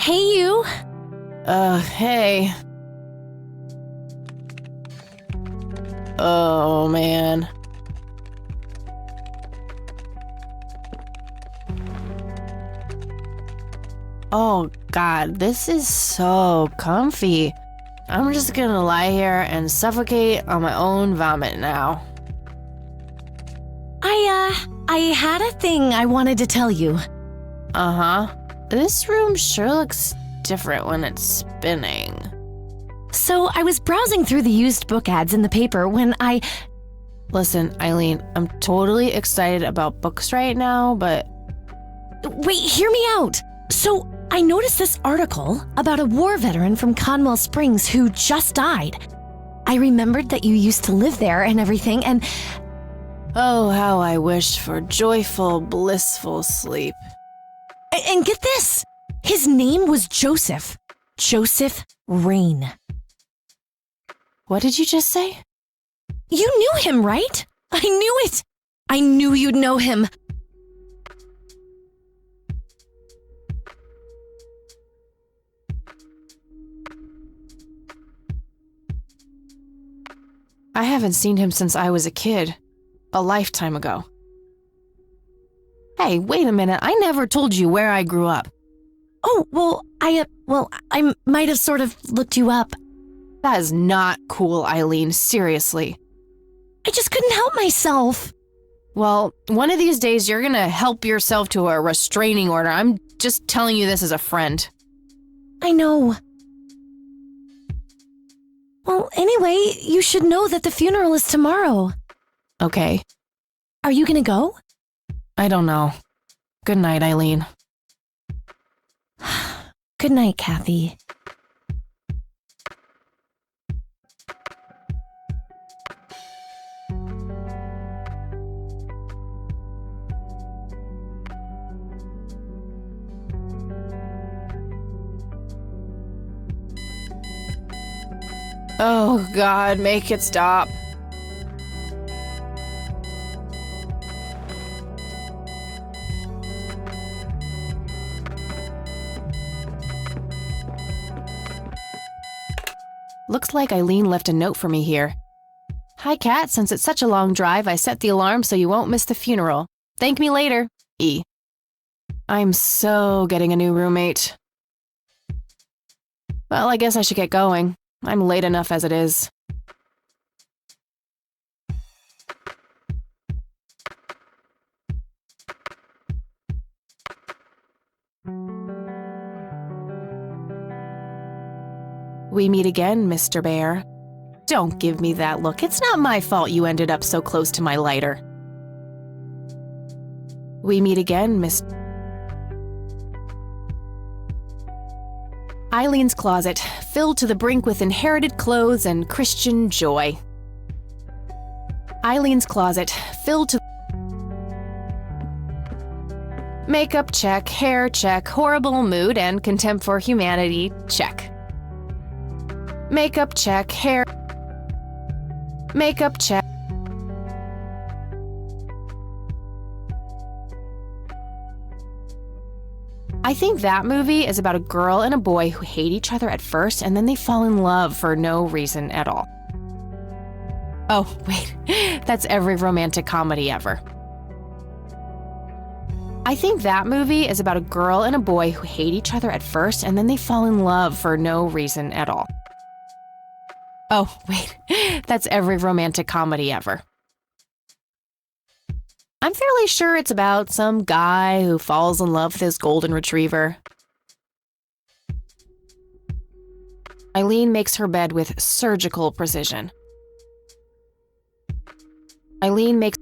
Hey, you. Hey. Oh, man. Oh, God, this is so comfy. I'm just gonna lie here and suffocate on my own vomit now. I had a thing I wanted to tell you. Uh-huh. This room sure looks different when it's spinning. So I was browsing through the used book ads in the paper when Listen, Eileen, I'm totally excited about books right now, but... Wait, hear me out. So I noticed this article about a war veteran from Conwell Springs who just died. I remembered that you used to live there and everything, and... Oh, how I wish for joyful, blissful sleep. And get this! His name was Joseph. Joseph Rain. What did you just say? You knew him, right? I knew it! I knew you'd know him. I haven't seen him since I was a kid. A lifetime ago. Hey, wait a minute. I never told you where I grew up. Oh, well, I might have sort of looked you up. That is not cool, Eileen. Seriously. I just couldn't help myself. Well, one of these days you're gonna help yourself to a restraining order. I'm just telling you this as a friend. I know. Well, anyway, you should know that the funeral is tomorrow. Okay. Are you gonna go? I don't know. Good night, Eileen. Good night, Kathy. Oh, God, make it stop. Looks like Eileen left a note for me here. Hi, Kat. Since it's such a long drive, I set the alarm so you won't miss the funeral. Thank me later. E. I'm so getting a new roommate. Well, I guess I should get going. I'm late enough as it is. We meet again, Mr. Bear. Don't give me that look. It's not my fault you ended up so close to my lighter. We meet again, Miss... Eileen's closet, filled to the brink with inherited clothes and Christian joy. Eileen's closet, filled to... Makeup check, hair check, horrible mood and contempt for humanity check. Makeup check, hair... Makeup check. I think that movie is about a girl and a boy who hate each other at first and then they fall in love for no reason at all. Oh, wait, that's every romantic comedy ever. I think that movie is about a girl and a boy who hate each other at first and then they fall in love for no reason at all. Oh, wait, that's every romantic comedy ever. I'm fairly sure it's about some guy who falls in love with his golden retriever. Eileen makes her bed with surgical precision. Eileen makes...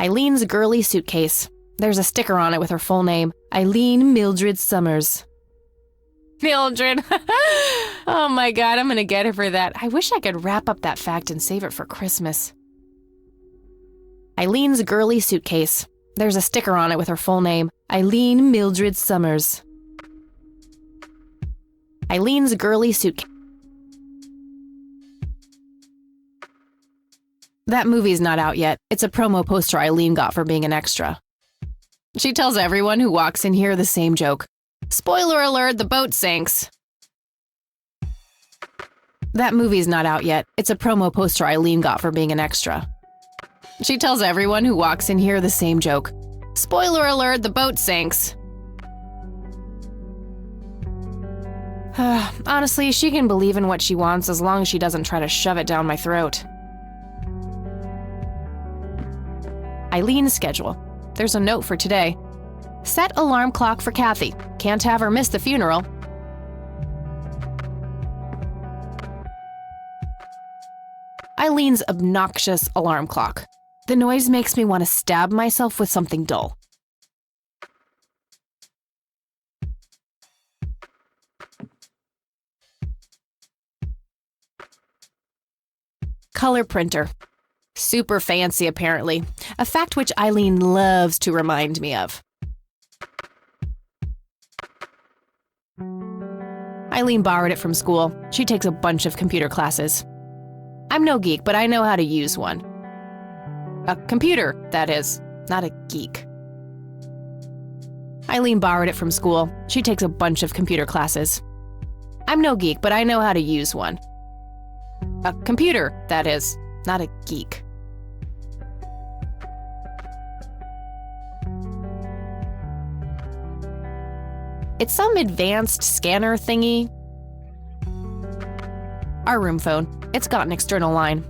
Eileen's girly suitcase. There's a sticker on it with her full name, Eileen Mildred Summers. Mildred. Oh my God, I'm gonna get her for that. I wish I could wrap up that fact and save it for Christmas. Eileen's girly suitcase. There's a sticker on it with her full name, Eileen Mildred Summers. Eileen's girly suitcase. That movie's not out yet. It's a promo poster Eileen got for being an extra. She tells everyone who walks in here the same joke. Spoiler alert, the boat sinks. That movie's not out yet. It's a promo poster Eileen got for being an extra. She tells everyone who walks in here the same joke. Spoiler alert, the boat sinks. Honestly, she can believe in what she wants as long as she doesn't try to shove it down my throat. Eileen's schedule. There's a note for today. Set alarm clock for Kathy. Can't have her miss the funeral. Eileen's obnoxious alarm clock. The noise makes me want to stab myself with something dull. Color printer. Super fancy, apparently. A fact which Eileen loves to remind me of. Eileen borrowed it from school. She takes a bunch of computer classes. I'm no geek, but I know how to use one. A computer, that is, not a geek. Eileen borrowed it from school. She takes a bunch of computer classes. I'm no geek, but I know how to use one. A computer, that is, not a geek. It's some advanced scanner thingy. Our room phone. It's got an external line.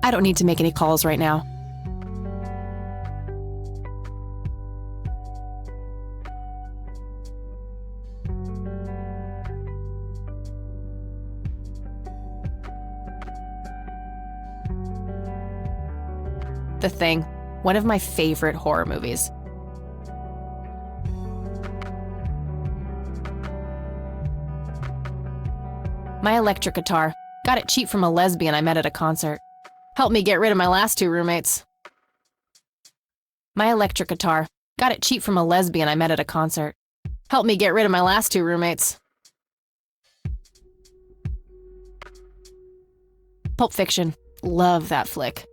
I don't need to make any calls right now. The Thing. One of my favorite horror movies. My electric guitar. Got it cheap from a lesbian I met at a concert. Helped me get rid of my last 2 roommates. My electric guitar. Got it cheap from a lesbian I met at a concert. Helped me get rid of my last 2 roommates. Pulp Fiction. Love that flick.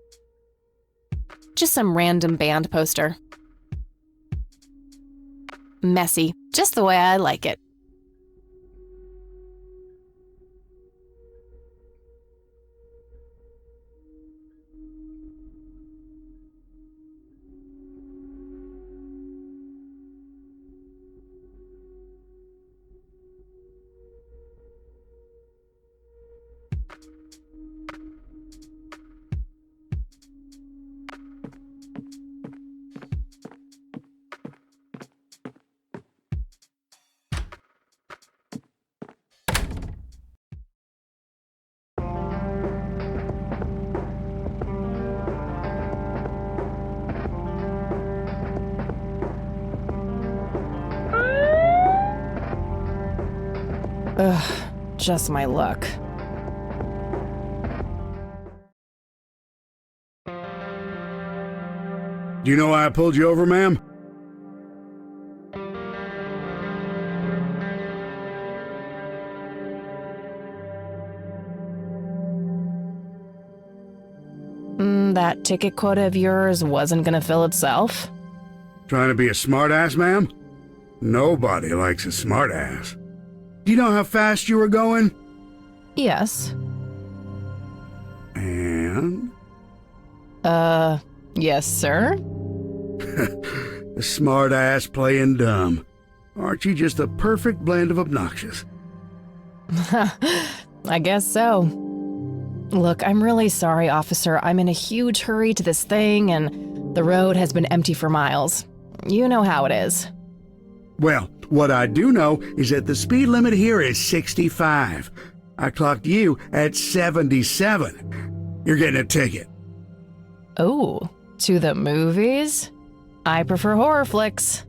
Just some random band poster. Messy. Just the way I like it. Ugh, just my luck. Do you know why I pulled you over, ma'am? That ticket quota of yours wasn't gonna fill itself? Trying to be a smartass, ma'am? Nobody likes a smartass. Do you know how fast you were going? Yes. And? Yes, sir? A smartass playing dumb. Aren't you just a perfect blend of obnoxious? I guess so. Look, I'm really sorry, officer. I'm in a huge hurry to this thing, and the road has been empty for miles. You know how it is. Well, what I do know is that the speed limit here is 65. I clocked you at 77. You're getting a ticket. Oh, to the movies? I prefer horror flicks.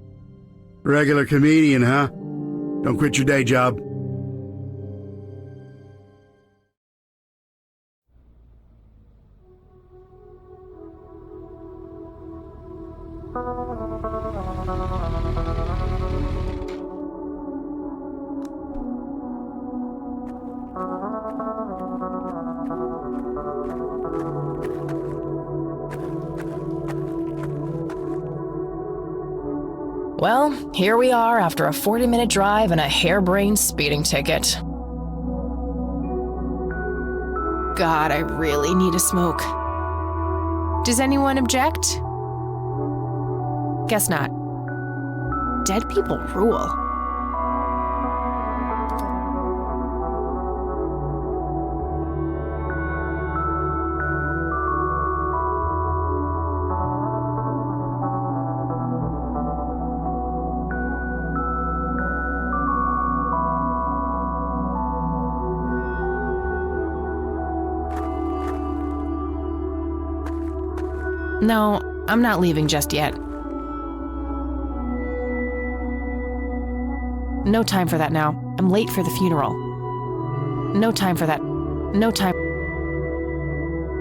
Regular comedian, huh? Don't quit your day job. Well, here we are after a 40-minute drive and a harebrained speeding ticket. God, I really need a smoke. Does anyone object? Guess not. Dead people rule. No, I'm not leaving just yet. No time for that now. I'm late for the funeral. No time for that. No time.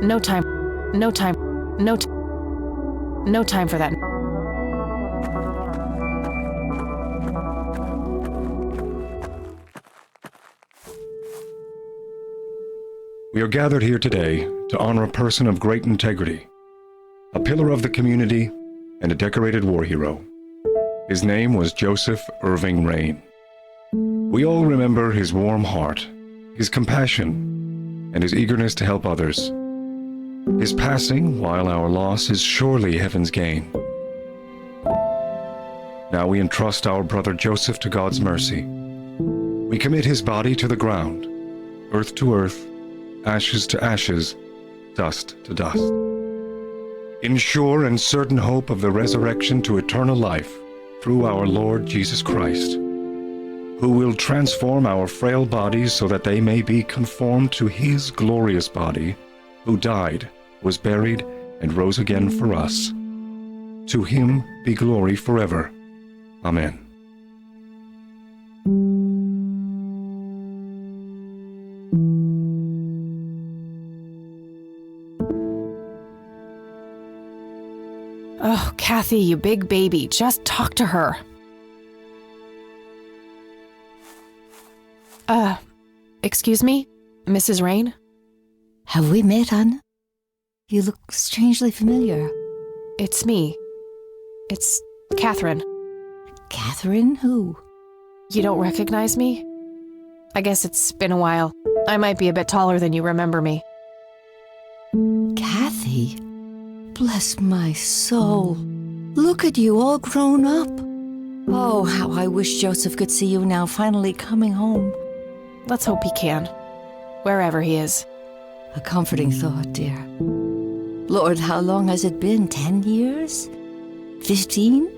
No time. No time. No time. No time for that. We are gathered here today to honor a person of great integrity, a pillar of the community, and a decorated war hero. His name was Joseph Irving Rain. We all remember his warm heart, his compassion, and his eagerness to help others. His passing, while our loss, is surely heaven's gain. Now we entrust our brother Joseph to God's mercy. We commit his body to the ground, earth to earth, ashes to ashes, dust to dust. In sure and certain hope of the resurrection to eternal life through our Lord Jesus Christ, who will transform our frail bodies so that they may be conformed to his glorious body, who died, was buried, and rose again for us. To him be glory forever. Amen. Oh, Kathy, you big baby, just talk to her. Excuse me, Mrs. Rain? Have we met, Anna? You look strangely familiar. It's me. It's Catherine. Catherine who? You don't recognize me? I guess it's been a while. I might be a bit taller than you remember me. Kathy? Bless my soul. Look at you, all grown up. Oh, how I wish Joseph could see you now, finally coming home. Let's hope he can. Wherever he is. A comforting thought, dear. Lord, how long has it been? 10 years? 15?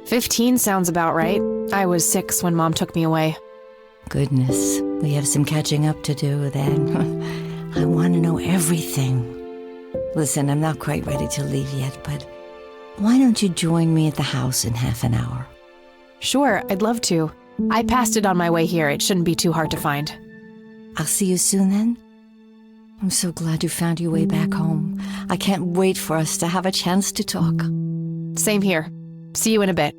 15 sounds about right. I was 6 when Mom took me away. Goodness, we have some catching up to do then. I want to know everything. Listen, I'm not quite ready to leave yet, but why don't you join me at the house in half an hour? Sure, I'd love to. I passed it on my way here. It shouldn't be too hard to find. I'll see you soon then. I'm so glad you found your way back home. I can't wait for us to have a chance to talk. Same here. See you in a bit.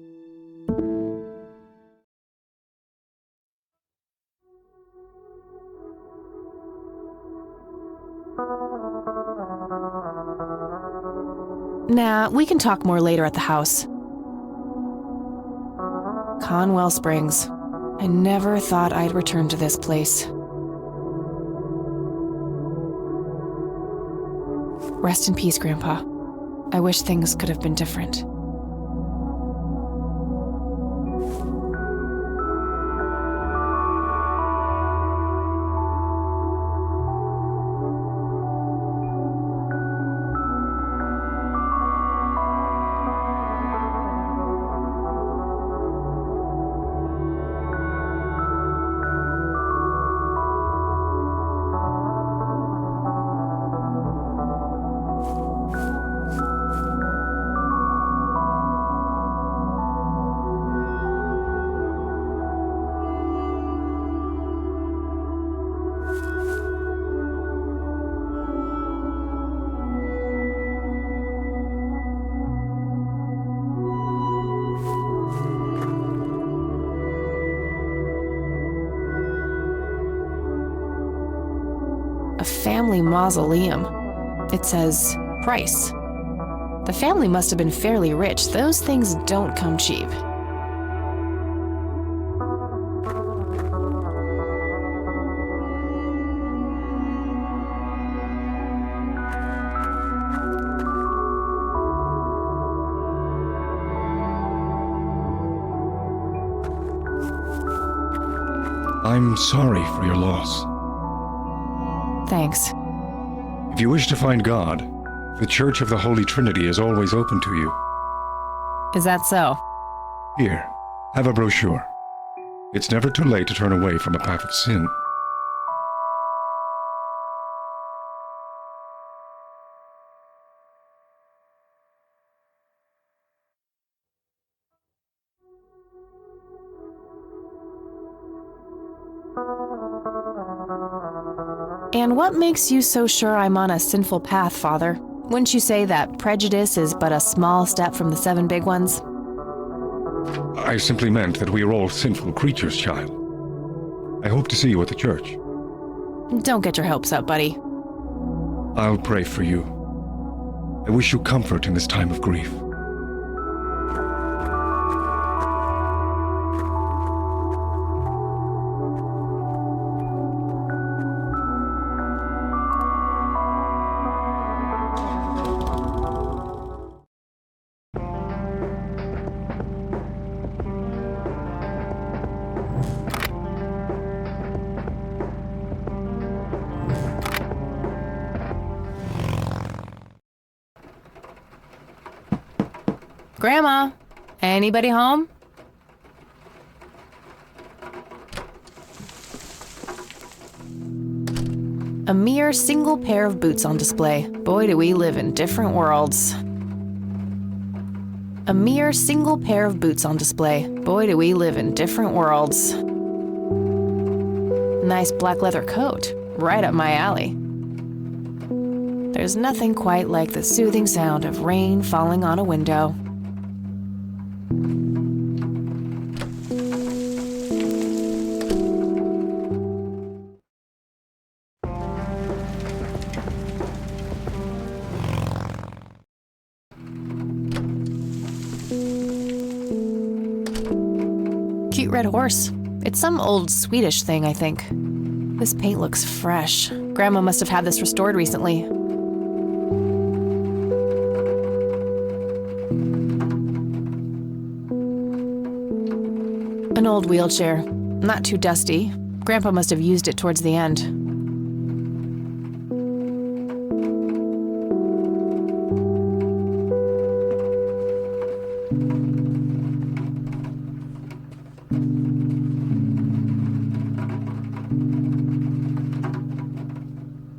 Nah, we can talk more later at the house. Conwell Springs. I never thought I'd return to this place. Rest in peace, Grandpa. I wish things could have been different. A family mausoleum. It says, price. The family must have been fairly rich. Those things don't come cheap. I'm sorry for your loss. Thanks. If you wish to find God, the Church of the Holy Trinity is always open to you. Is that so? Here, have a brochure. It's never too late to turn away from a path of sin. And what makes you so sure I'm on a sinful path, Father? Wouldn't you say that prejudice is but a small step from the 7 big ones? I simply meant that we are all sinful creatures, child. I hope to see you at the church. Don't get your hopes up, buddy. I'll pray for you. I wish you comfort in this time of grief. Grandma, anybody home? A mere single pair of boots on display. Boy, do we live in different worlds. A mere single pair of boots on display. Boy, do we live in different worlds. Nice black leather coat. Right up my alley. There's nothing quite like the soothing sound of rain falling on a window. Cute red horse. It's some old Swedish thing, I think. This paint looks fresh. Grandma must have had this restored recently. An old wheelchair. Not too dusty. Grandpa must have used it towards the end.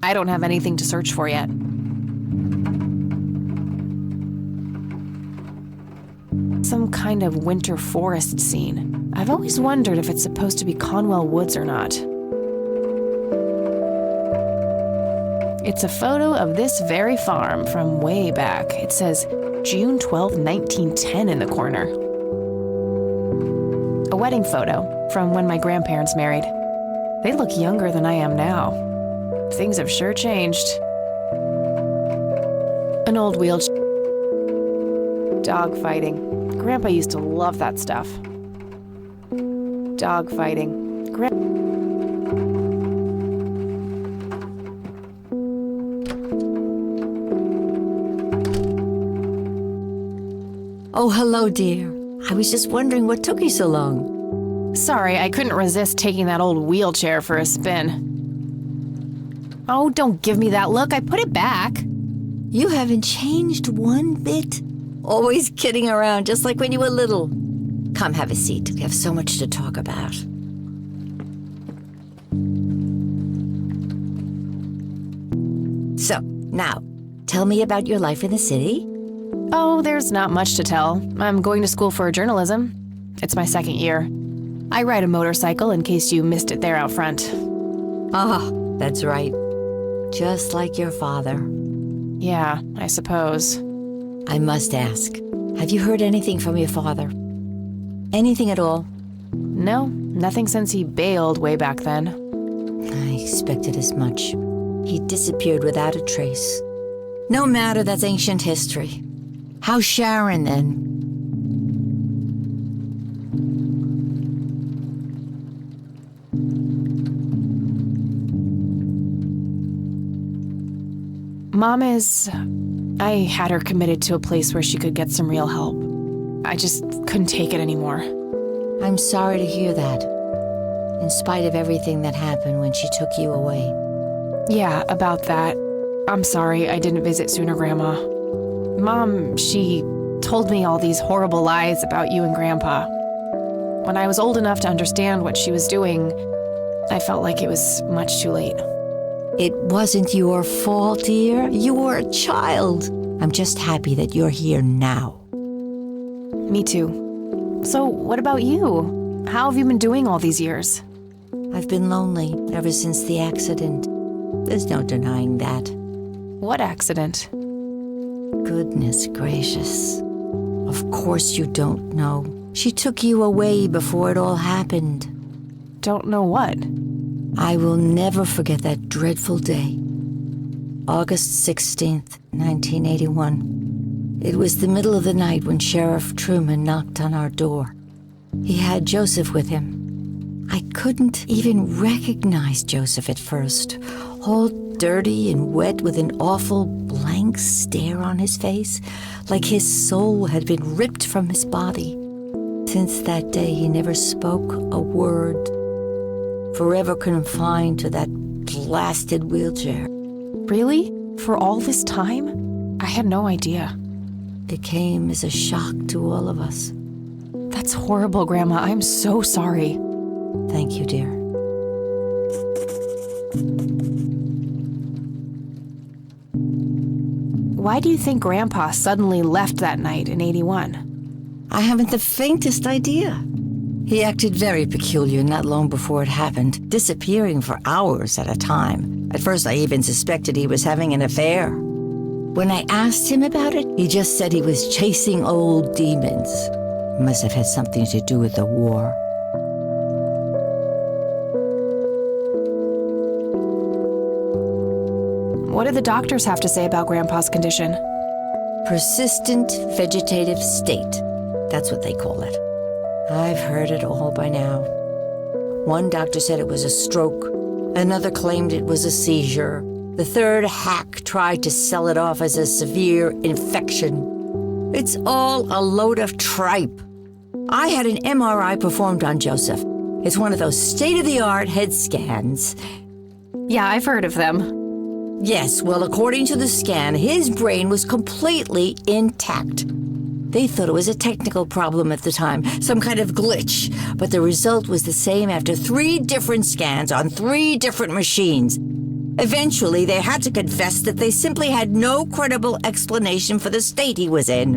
I don't have anything to search for yet. Some kind of winter forest scene. I've always wondered if it's supposed to be Conwell Woods or not. It's a photo of this very farm from way back. It says June 12, 1910 in the corner. A wedding photo from when my grandparents married. They look younger than I am now. Things have sure changed. An old wheelchair. Dog fighting. Grandpa used to love that stuff. Dog fighting. Oh, hello, dear. I was just wondering what took you so long. Sorry, I couldn't resist taking that old wheelchair for a spin. Oh, don't give me that look. I put it back. You haven't changed one bit. Always kidding around, just like when you were little. Come, have a seat. We have so much to talk about. So, now, tell me about your life in the city. Oh, there's not much to tell. I'm going to school for journalism. It's my 2nd year. I ride a motorcycle in case you missed it there out front. Ah, that's right. Just like your father. Yeah, I suppose. I must ask, have you heard anything from your father? Anything at all? No, nothing since he bailed way back then. I expected as much. He disappeared without a trace. No matter, that's ancient history. How's Sharon, then? Mom is... I had her committed to a place where she could get some real help. I just couldn't take it anymore. I'm sorry to hear that. in spite of everything that happened when she took you away. Yeah, about that. I'm sorry I didn't visit sooner, Grandma. Mom, she told me all these horrible lies about you and Grandpa. When I was old enough to understand what she was doing, I felt like it was much too late. It wasn't your fault, dear. You were a child. I'm just happy that you're here now. Me too. So, what about you? How have you been doing all these years? I've been lonely ever since the accident. There's no denying that. What accident? Goodness gracious. Of course you don't know. She took you away before it all happened. Don't know what? I will never forget that dreadful day. August 16th, 1981. It was the middle of the night when Sheriff Truman knocked on our door. He had Joseph with him. I couldn't even recognize Joseph at first, all dirty and wet with an awful blank stare on his face, like his soul had been ripped from his body. Since that day, he never spoke a word, forever confined to that blasted wheelchair. Really? For all this time? I had no idea. It came as a shock to all of us. That's horrible, Grandma. I'm so sorry. Thank you, dear. Why do you think Grandpa suddenly left that night in 81? I haven't the faintest idea. He acted very peculiar not long before it happened, disappearing for hours at a time. At first, I even suspected he was having an affair. When I asked him about it, he just said he was chasing old demons. Must have had something to do with the war. What do the doctors have to say about Grandpa's condition? Persistent vegetative state. That's what they call it. I've heard it all by now. One doctor said it was a stroke. Another claimed it was a seizure. The third hack tried to sell it off as a severe infection. It's all a load of tripe. I had an MRI performed on Joseph. It's one of those state-of-the-art head scans. Yeah, I've heard of them. Yes, well, according to the scan, his brain was completely intact. They thought it was a technical problem at the time, some kind of glitch, but the result was the same after 3 different scans on 3 different machines. Eventually, they had to confess that they simply had no credible explanation for the state he was in.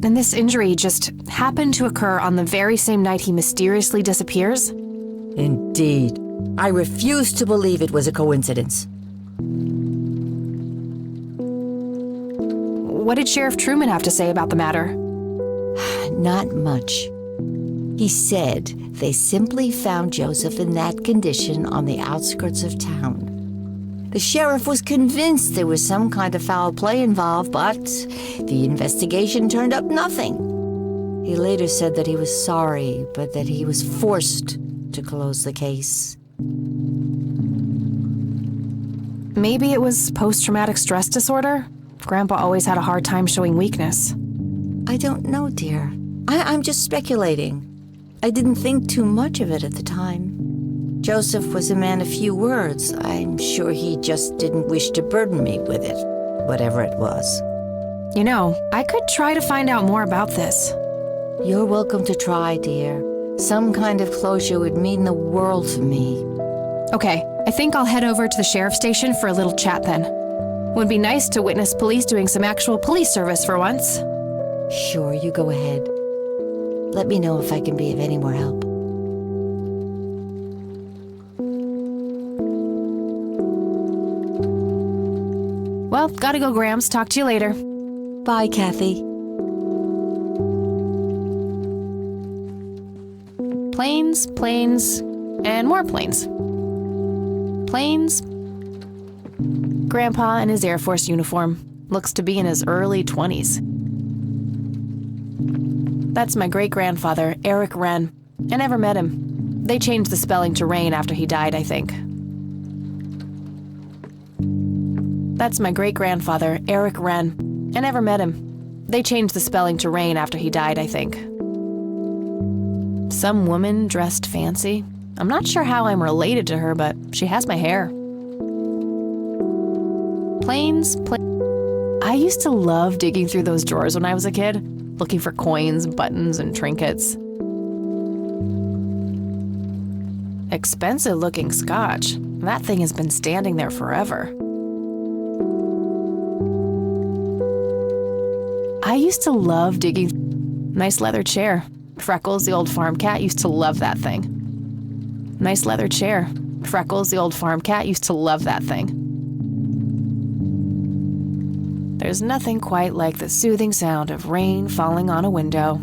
And this injury just happened to occur on the very same night he mysteriously disappears? Indeed. I refuse to believe it was a coincidence. What did Sheriff Truman have to say about the matter? Not much. He said they simply found Joseph in that condition on the outskirts of town. The sheriff was convinced there was some kind of foul play involved, but the investigation turned up nothing. He later said that he was sorry, but that he was forced to close the case. Maybe it was post-traumatic stress disorder? Grandpa always had a hard time showing weakness. I don't know, dear. I'm just speculating. I didn't think too much of it at the time. Joseph was a man of few words. I'm sure he just didn't wish to burden me with it, whatever it was. You know, I could try to find out more about this. You're welcome to try, dear. Some kind of closure would mean the world to me. Okay, I think I'll head over to the sheriff's station for a little chat then. Would be nice to witness police doing some actual police service for once. Sure, you go ahead. Let me know if I can be of any more help. Well, gotta go, Grams. Talk to you later. Bye, Kathy. Planes, planes, and more planes. Planes. Grandpa in his Air Force uniform. Looks to be in his early 20s. That's my great-grandfather, Eric Wren. I never met him. They changed the spelling to Rain after he died, I think. That's my great-grandfather, Eric Wren. I never met him. They changed the spelling to Rain after he died, I think. Some woman dressed fancy. I'm not sure how I'm related to her, but she has my hair. Planes. I used to love digging through those drawers when I was a kid, looking for coins, buttons, and trinkets. Expensive looking scotch. That thing has been standing there forever. I used to love digging. Nice leather chair. Freckles, the old farm cat, used to love that thing. Nice leather chair. Freckles, the old farm cat, used to love that thing. There's nothing quite like the soothing sound of rain falling on a window.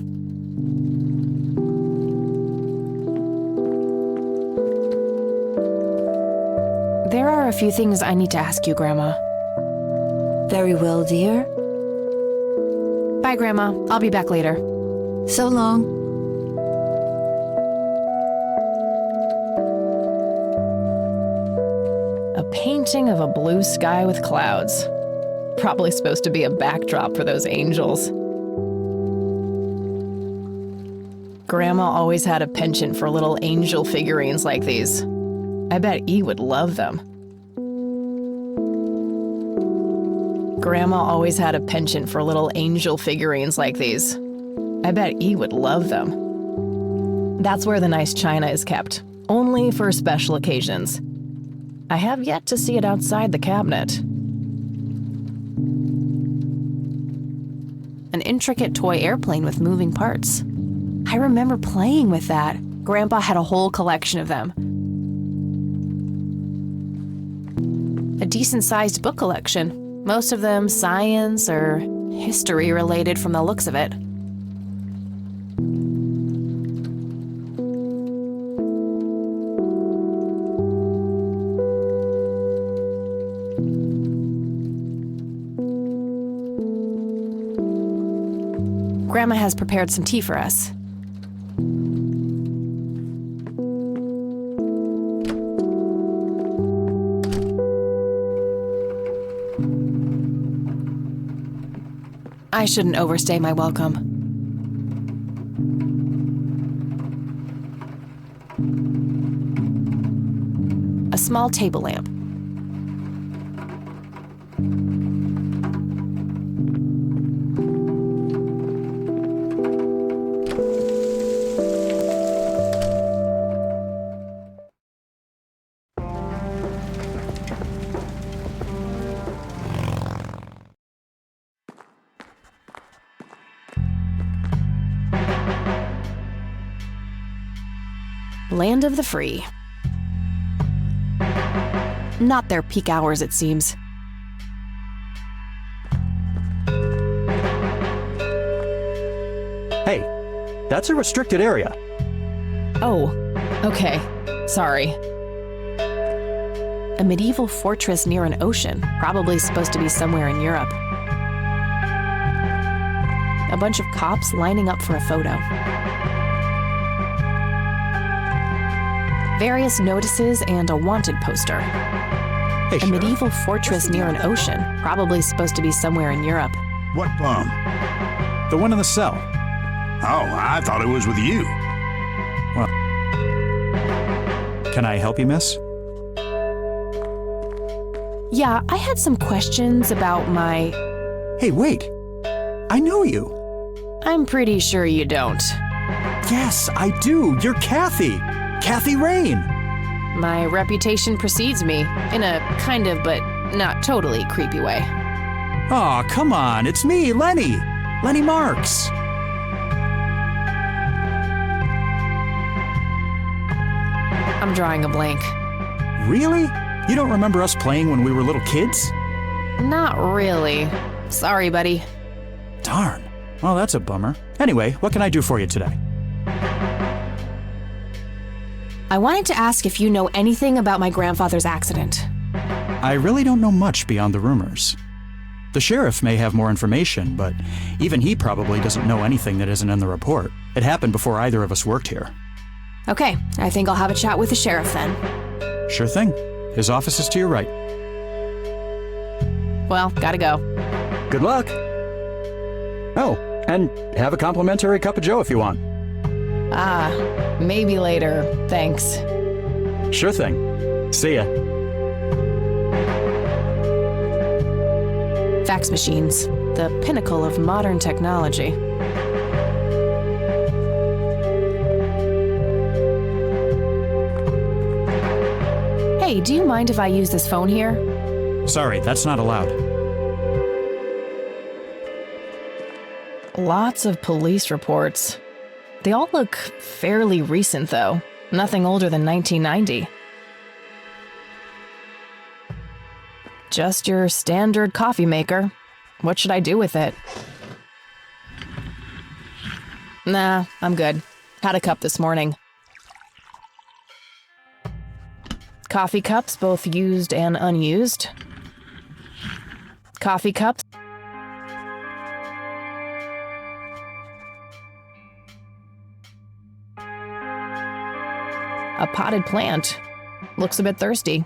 There are a few things I need to ask you, Grandma. Very well, dear. Bye, Grandma. I'll be back later. So long. A painting of a blue sky with clouds. Probably supposed to be a backdrop for those angels. Grandma always had a penchant for little angel figurines like these. I bet E would love them. Grandma always had a penchant for little angel figurines like these. I bet E would love them. That's where the nice china is kept, only for special occasions. I have yet to see it outside the cabinet. An intricate toy airplane with moving parts. I remember playing with that. Grandpa had a whole collection of them. A decent-sized book collection, most of them science or history related from the looks of it. Grandma has prepared some tea for us. I shouldn't overstay my welcome. A small table lamp. Land of the free. Not their peak hours, it seems. Hey, that's a restricted area. Oh, okay. Sorry. A medieval fortress near an ocean, probably supposed to be somewhere in Europe. A bunch of cops lining up for a photo. Various notices and a wanted poster. Hey, A Sheriff. medieval fortress near an ocean, probably supposed to be somewhere in Europe. What bum? The one in the cell. Oh, I thought it was with you. Can I help you, miss? Yeah, I had some questions about my... Hey, wait. I know you. I'm pretty sure you don't. Yes, I do. You're Kathy. Kathy Rain. My reputation precedes me, in a kind of but not totally creepy way. Aw, come on. It's me, Lenny. Lenny Marks. I'm drawing a blank. Really? You don't remember us playing when we were little kids? Not really. Sorry, buddy. Darn. Well, that's a bummer. Anyway, what can I do for you today? I wanted to ask if you know anything about my grandfather's accident. I really don't know much beyond the rumors. The sheriff may have more information, but even he probably doesn't know anything that isn't in the report. It happened before either of us worked here. Okay, I think I'll have a chat with the sheriff then. Sure thing. His office is to your right. Well, gotta go. Good luck. Oh, and have a complimentary cup of joe if you want. Maybe later. Thanks. Sure thing. See ya. Fax machines, the pinnacle of modern technology. Hey, do you mind if I use this phone here? Sorry, that's not allowed. Lots of police reports. They all look fairly recent, though. Nothing older than 1990. Just your standard coffee maker. What should I do with it? Nah, I'm good. Had a cup this morning. Coffee cups, both used and unused. Coffee cups. A potted plant. Looks a bit thirsty.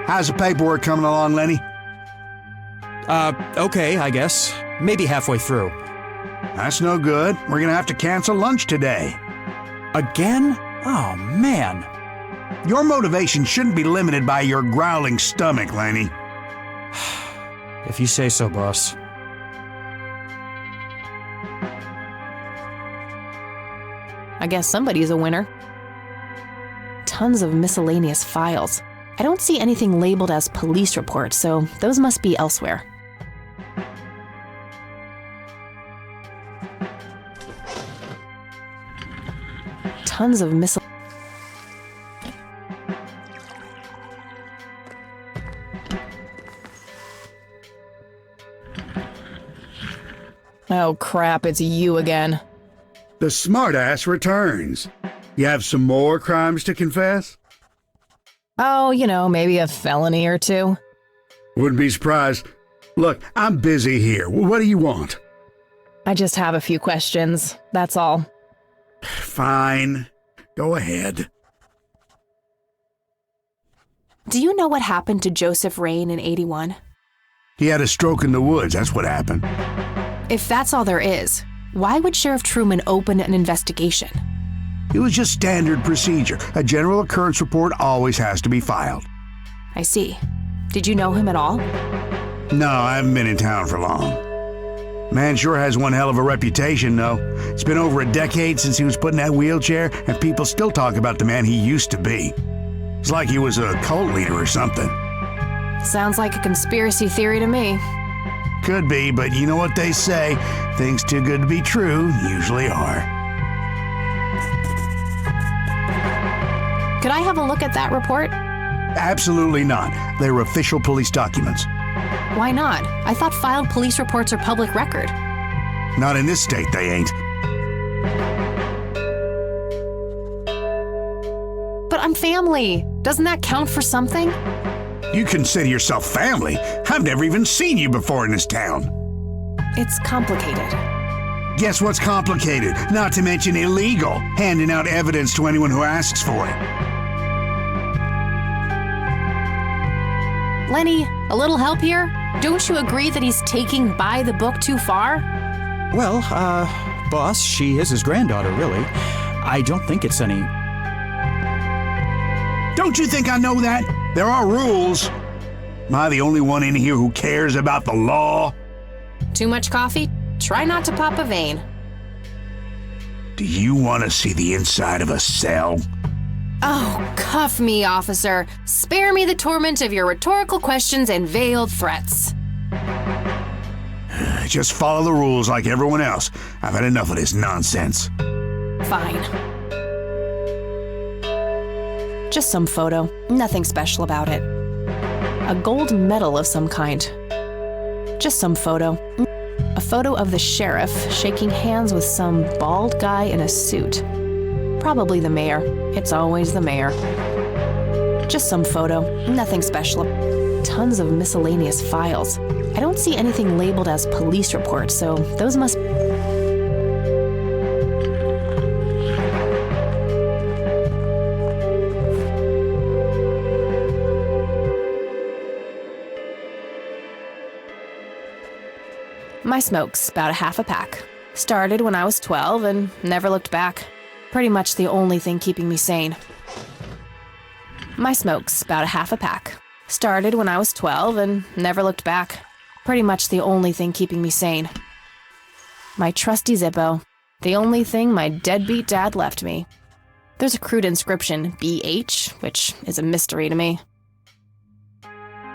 How's the paperwork coming along, Lenny? Okay, I guess. Maybe halfway through. That's no good. We're gonna have to cancel lunch today. Again? Oh, man. Your motivation shouldn't be limited by your growling stomach, Lenny. If you say so, boss. I guess somebody's a winner. Tons of miscellaneous files. I don't see anything labeled as police reports, so those must be elsewhere. Tons of Oh crap, it's you again. The smartass returns. You have some more crimes to confess? Oh, maybe a felony or two. Wouldn't be surprised. Look, I'm busy here. What do you want? I just have a few questions, that's all. Fine. Go ahead. Do you know what happened to Joseph Rain in 81? He had a stroke in the woods, that's what happened. If that's all there is, why would Sheriff Truman open an investigation? It was just standard procedure. A general occurrence report always has to be filed. I see. Did you know him at all? No, I haven't been in town for long. Man sure has one hell of a reputation, though. It's been over a decade since he was put in that wheelchair, and people still talk about the man he used to be. It's like he was a cult leader or something. Sounds like a conspiracy theory to me. Could be, but you know what they say, things too good to be true usually are. Could I have a look at that report? Absolutely not. They're official police documents. Why not? I thought filed police reports are public record. Not in this state, they ain't. But I'm family. Doesn't that count for something? You consider yourself family? I've never even seen you before in this town. It's complicated. Guess what's complicated? Not to mention illegal, handing out evidence to anyone who asks for it. Lenny, a little help here? Don't you agree that he's taking by the book too far? Well, boss, she is his granddaughter, really. I don't think it's any... Don't you think I know that? There are rules. Am I the only one in here who cares about the law? Too much coffee? Try not to pop a vein. Do you want to see the inside of a cell? Oh, cuff me, officer. Spare me the torment of your rhetorical questions and veiled threats. Just follow the rules like everyone else. I've had enough of this nonsense. Fine. Just some photo. Nothing special about it. A gold medal of some kind. Just some photo. A photo of the sheriff shaking hands with some bald guy in a suit. Probably the mayor. It's always the mayor. Just some photo. Nothing special. Tons of miscellaneous files. I don't see anything labeled as police reports, so those must... My smoke's about a half a pack. Started when I was 12 and never looked back. Pretty much the only thing keeping me sane. My smoke's about a half a pack. Started when I was 12 and never looked back. Pretty much the only thing keeping me sane. My trusty Zippo. The only thing my deadbeat dad left me. There's a crude inscription, BH, which is a mystery to me.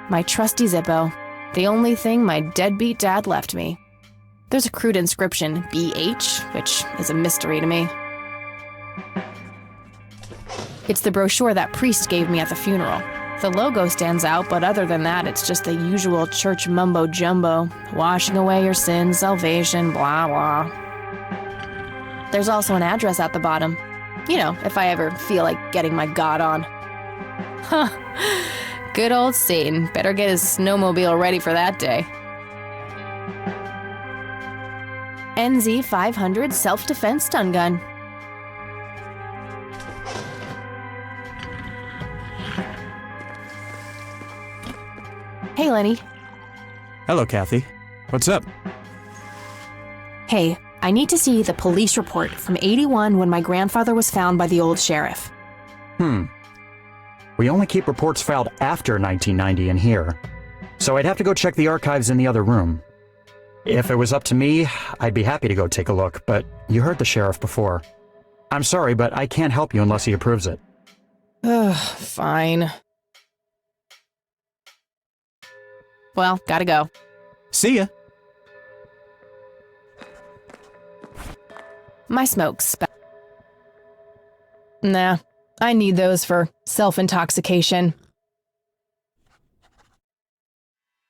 My trusty Zippo. The only thing my deadbeat dad left me. There's a crude inscription, BH, which is a mystery to me. It's the brochure that priest gave me at the funeral. The logo stands out, but other than that, it's just the usual church mumbo-jumbo. Washing away your sins, salvation, blah, blah. There's also an address at the bottom. You know, if I ever feel like getting my God on. Huh. Good old Satan. Better get his snowmobile ready for that day. NZ 500 self-defense stun gun. Hey, Lenny. Hello, Kathy. What's up? Hey, I need to see the police report from '81 when my grandfather was found by the old sheriff. We only keep reports filed after 1990 in here, so I'd have to go check the archives in the other room. If it was up to me, I'd be happy to go take a look, but you heard the sheriff before. I'm sorry, but I can't help you unless he approves it. Ugh, fine. Well, gotta go. See ya. My smoke's Nah, I need those for self-intoxication.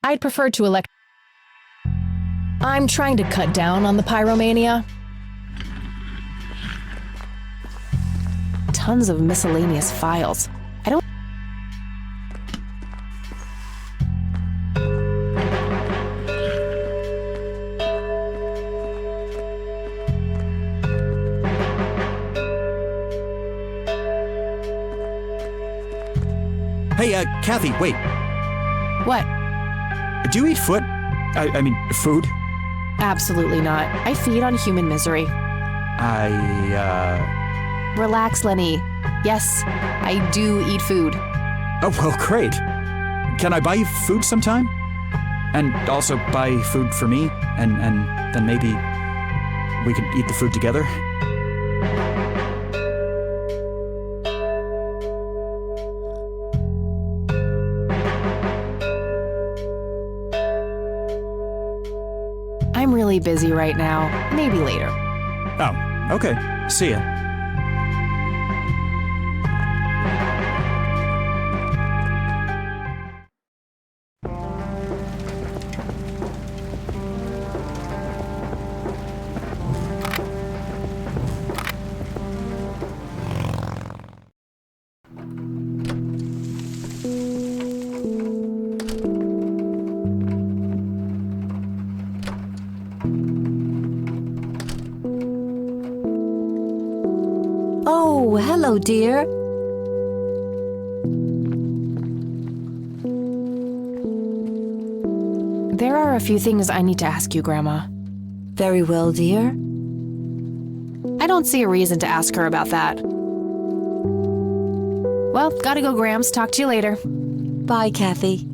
I'd prefer to elect. I'm trying to cut down on the pyromania. Tons of miscellaneous files. I don't. Hey, Kathy, wait. What? Do you eat foot? I mean, food? Absolutely not. I feed on human misery. Relax, Lenny. Yes, I do eat food. Oh, well, great. Can I buy you food sometime? And also buy food for me? And then maybe we could eat the food together? I'm really busy right now. Maybe later. Oh, okay. See ya. Oh, hello, dear. There are a few things I need to ask you, Grandma. Very well, dear. I don't see a reason to ask her about that. Well, gotta go, Grams. Talk to you later. Bye, Kathy.